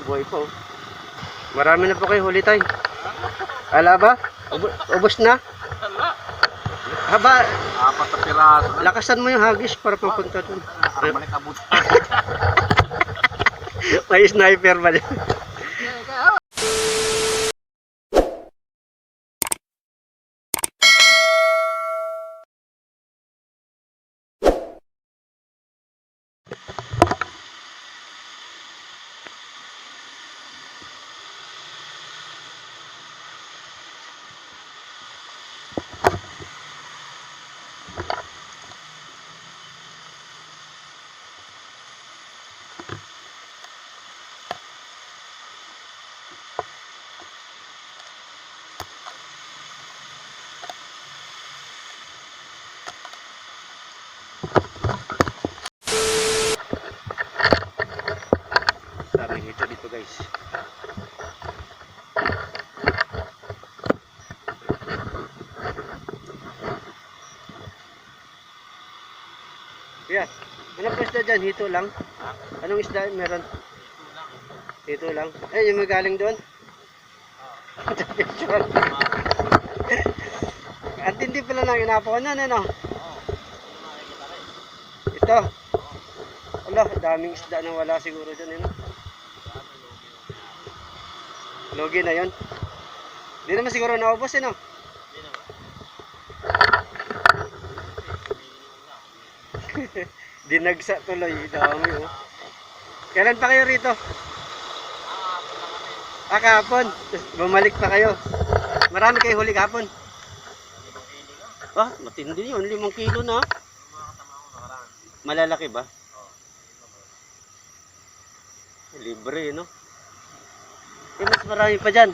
Buhay pa oh. Marami na po kayo huli tayo. Ala ba? Ubos na? Haba, apat na piraso. lakasan mo yung hagis para papunta dun. Balik abot. May sniper ba dyan? Daming hito dito guys. Yeah. Anong isda dyan? Hito lang? Anong isda meron? Hito lang. Eh, yung magaling doon? At hindi pala nang inapakan na, ano? Ito. Wala, daming isda na wala siguro dyan, ano? Logi na yun. Hindi naman siguro naubos, ano? Dinagsa tuloy, dami oh. Kailan pa kayo rito? Kahapon. Bumalik pa kayo. Marami kayo huli kahapon. Ah, matindi yun, 5 kilo na. Malalaki ba? Libre, no? Eh, mas marami pa dyan.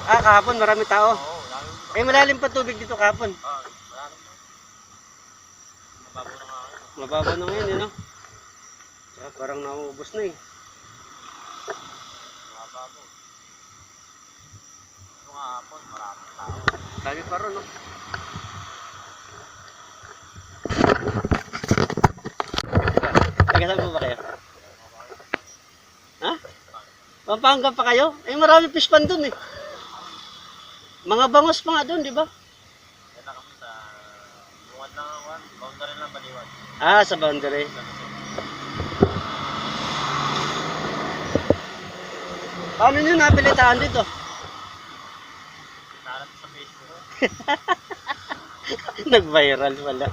Ah, kahapon marami tao. Eh, malalim pa tubig dito kahapon. Mababaw na ngayon, no? Ah, parang nauubos na eh. Mababaw. Ito kahapon, marami tao. Dami pa ron, no? Taga-saan po ba kayo? Ha? Pampanga pa kayo? Eh, marami fish pan dun eh. Mga bangos pa nga dun, di ba? Yan na kami sa buwan ng boundary ng Baliwan. Ah, sa boundary. Paano nyo nabilitaan dito? Nalat sa Facebook. Nag-viral pala.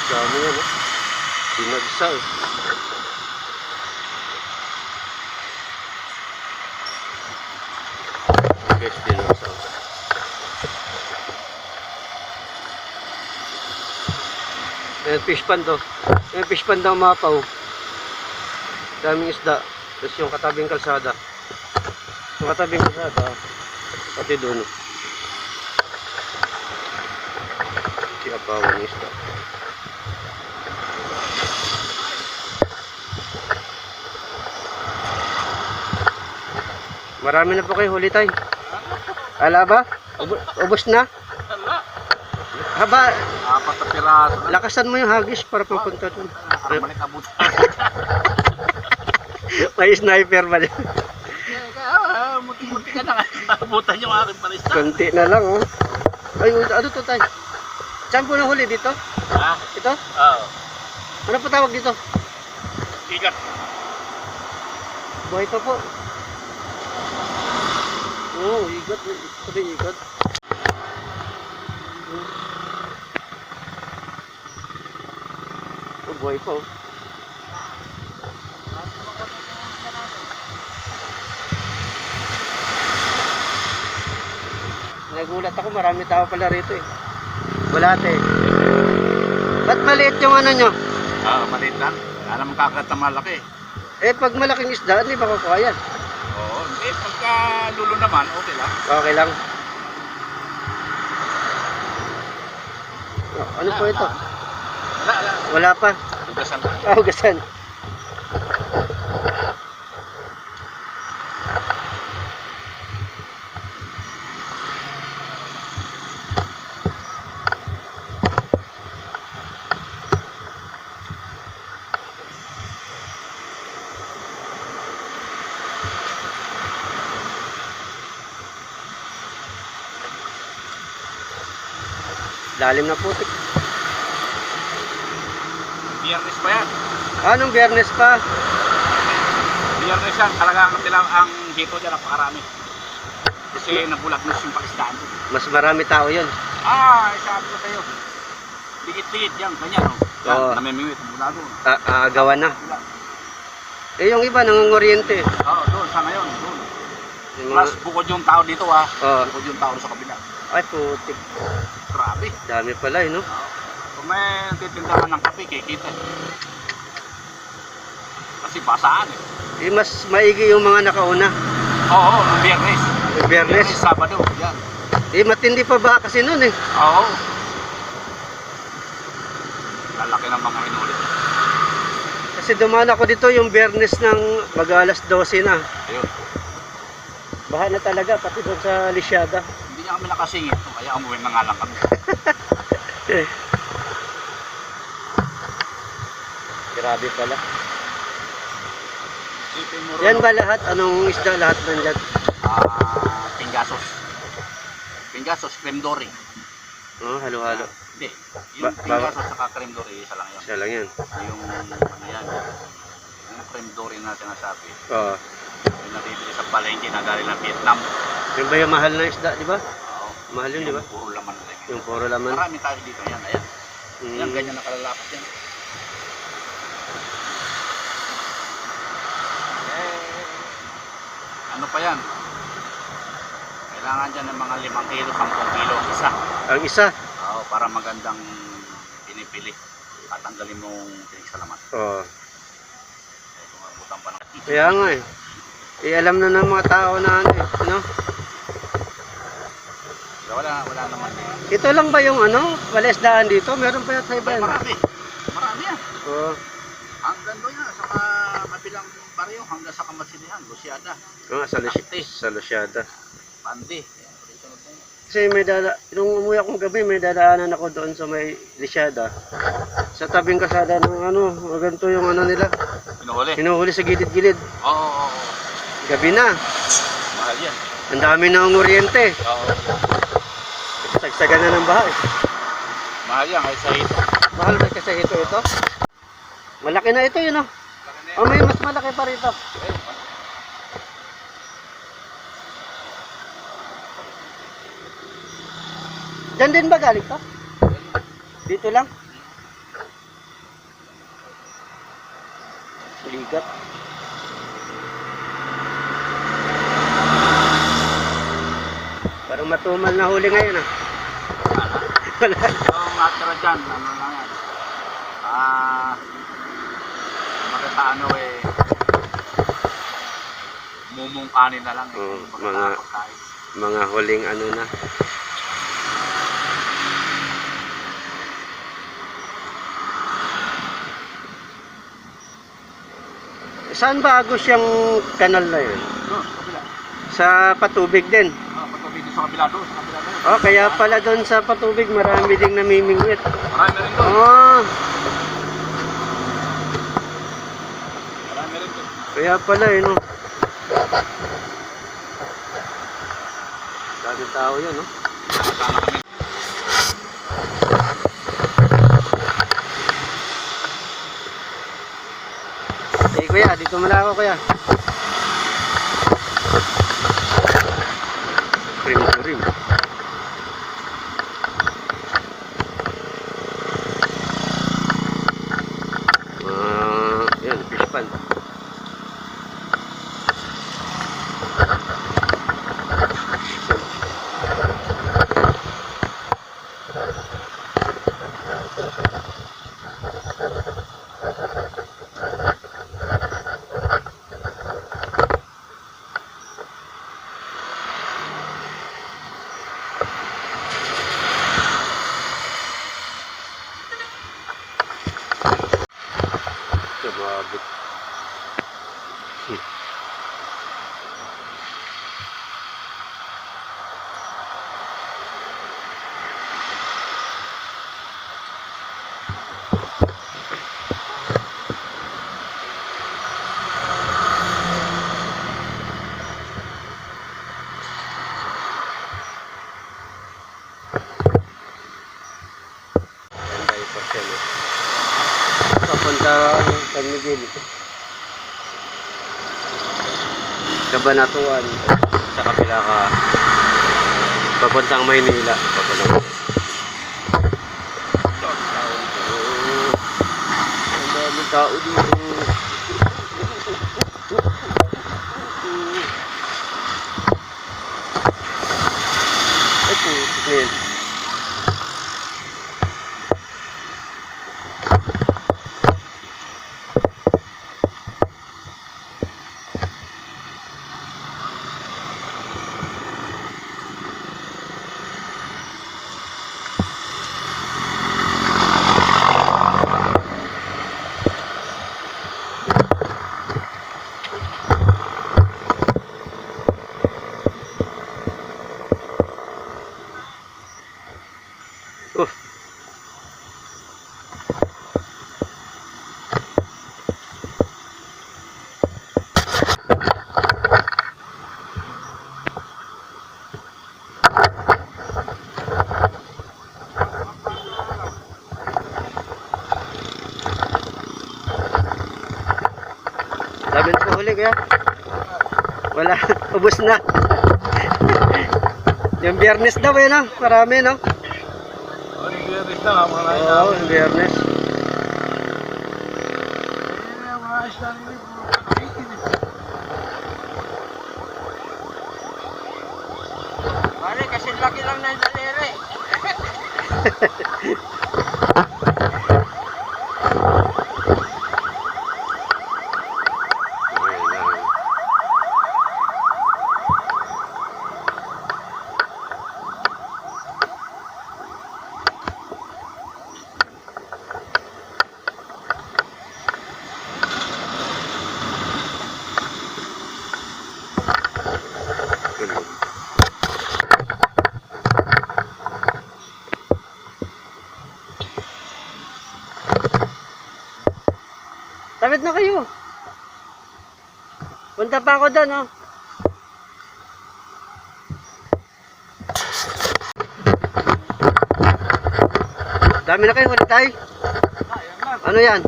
Dami yan, eh. Dinagsa, eh. Best dinagsa. Ayan, fish pan to. Ayan, fish pan daw mapaw. Daming isda. Tapos yung katabing kalsada. Yung katabing kalsada, pati doon. Siyapawan yung isda. Marami na po kayo huli tayo. Ala ba? Ubos na? Haba, Apat na piraso. lakasan mo yung hagis para papunta dun. Balik abot. May sniper ba dyan? Muti-muti ka na. Abutan yung aking palista. Kunti na lang oh. Ay, ano to tayo? Saan po nahuli dito? Ha? Ito? Oo. Ano po tawag dito? Ikat. Buhay pa po. Oo, igat. Sabi igat. Oh, buhay pa oh. Nagulat ako, marami tao pala rito eh. Wala eh. Ba't maliit yung ano nyo? Maliit lang. Wala naman kakagat na malaki. Eh, pag malaking isda, hindi ba kukuha yan? Oo. Eh, pagka lulo naman, okay lang. Okay lang. Oh, ano po ito? Wala. Wala pa. Tugasan lang. Ah, hugasan. Lalim na putik. Biyernes pa yan. Anong biyernes pa? Biyernes yan. Talaga ang hito dyan, napakarami. Kasi nabulag-nus yung pakistaan ko. Mas marami tao yun. Sabi ko sa'yo. Dikit-dikit yan, ganyan, no? Yan, Oo. namimingwit, mula doon. Aagawan na. Mula. Eh, yung iba, nangunguryente. Oo, doon, sa ngayon, doon. Yung mga... Plus, bukod yung tao dito, ha? Oo. Bukod yung tao sa kabila. Ay, putik. Grabe. Dami pala, no? Kung may titindahan ng kape, kikita. Kasi basaan, eh. Eh, mas maigi yung mga nakauna. Oo, ng Biyernes. Yung biyernes. Sabado, yan. Eh, matindi pa ba kasi nun eh. Oo. Lalaki ng mga hinulit. Kasi dumaan ako dito yung biyernes ng mag-alas 12 na. Ayun. Baha na talaga, pati doon sa Lisyada. Hindi niya kami nakasingit, no? Kaya umuwi na nga lang kami. Grabe pala. Isipin mo Yan ba lahat? Anong isda lahat nandyan? Pingasos. Pingasos, creme dory. Oh, halo-halo. Hindi. Yung pingasos saka creme dory, isa lang yun. Siya lang yan. Yung ano yan, yung creme dory na sinasabi. Oo. Yung nabibili sa palengke na galing ng Vietnam. Yung ba yung mahal na isda, di ba? Oo. Mahal yun, di ba? Yung puro laman na lang. Yung puro laman. Marami tayo dito. Yan, ayan. Yan, Mm. ganyan nakalalapat yan. Ano pa yan? Kailangan dyan ng mga 5 kilo, 10 kilo, isa. Ang isa? Oo, para magandang pinipili. At tanggalin mong tinig sa laman. Oo. Eh, kung mabutan pa ng... Kaya nga eh. Eh, alam na ng mga tao na ano eh. Ano? Wala naman eh. Ito lang ba yung ano? Walisdaan dito? Meron pa yata iba Ay, yan? marami. Marami yan. Oo. Hanggang doon yan, sa kabilang baryo, hanggang sa Kamasilihan, Luciada, Oo, sa Lusyada. Pandi. Kasi may nung umuwi akong gabi, may dadaanan ako doon sa may Lisyada. Sa tabing kasada ng ano, ganito yung ano nila. Pinuhuli? Hinuhuli sa gilid-gilid. Oo. Gabi na. Mahal yan. Ang dami na ang oryente. Oo. Sagsagan na ng bahay. Mahal yan, kahit sa hito. Mahal ba kasi ito? Malaki na ito yun oh. Oh, may mas malaki pa rito. Diyan din ba galing to? Dito lang? Ligat. Parang matumal na huli ngayon ah. Wala. Yung natira dyan, ano lang yan. Makita ano eh, mumungkanin na lang eh. Oo, Yung mga- pagkain. Mga huling ano na. Saan ba agos yung kanal na yun? Doon, sa kabila. Sa patubig din. Pagkabit sa kabila doon, sa kabila doon. Oh, kaya pala doon sa patubig marami ding namimingwit. Marami rin doon. Oh, Marami rin doon. kaya pala eh no. Dami tao yun no. Kasama kami. Eh kuya, dito mula ako kuya. Cream to rim. Yan, fish pan. San Miguel. Kabanatuan. Sa kapila ka. Papuntang Maynila. Papuntang. Ang daming tao dito. Ay po, ngayon. Oh. Dami na po huli kaya. Wala, ubos na. Yung biyernes daw eh, no? Marami, no? Biyernes na, mga Oo, yung biyernes. mga isla nila. Pare, kasi laki lang na yung daliri. Tawid na kayo. Punta pa ako doon, oh. Dami na kayo, huli tayo. Ano yan?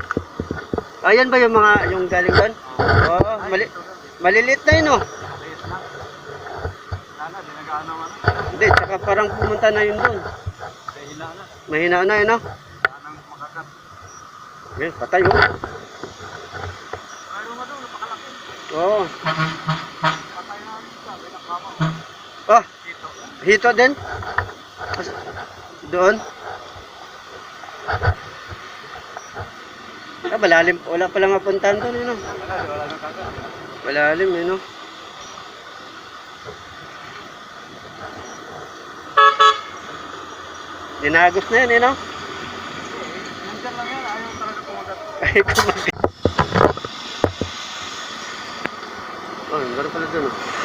Ayan ba yung mga, yung galing doon? Oo, maliliit na yun, oh. Hindi, tsaka parang pumunta na yun doon. Mahina na yun, oh. Ayan, patay, oh. Oo. Oh, hito din? Doon? Ah, malalim. Wala palang mapuntahan doon, ano? Malalim, ano? Dinagos na yun, ano? Nandiyan lang yan, ayaw talaga kumagat. Ay, kumagat. Oh, meron pala doon, oh.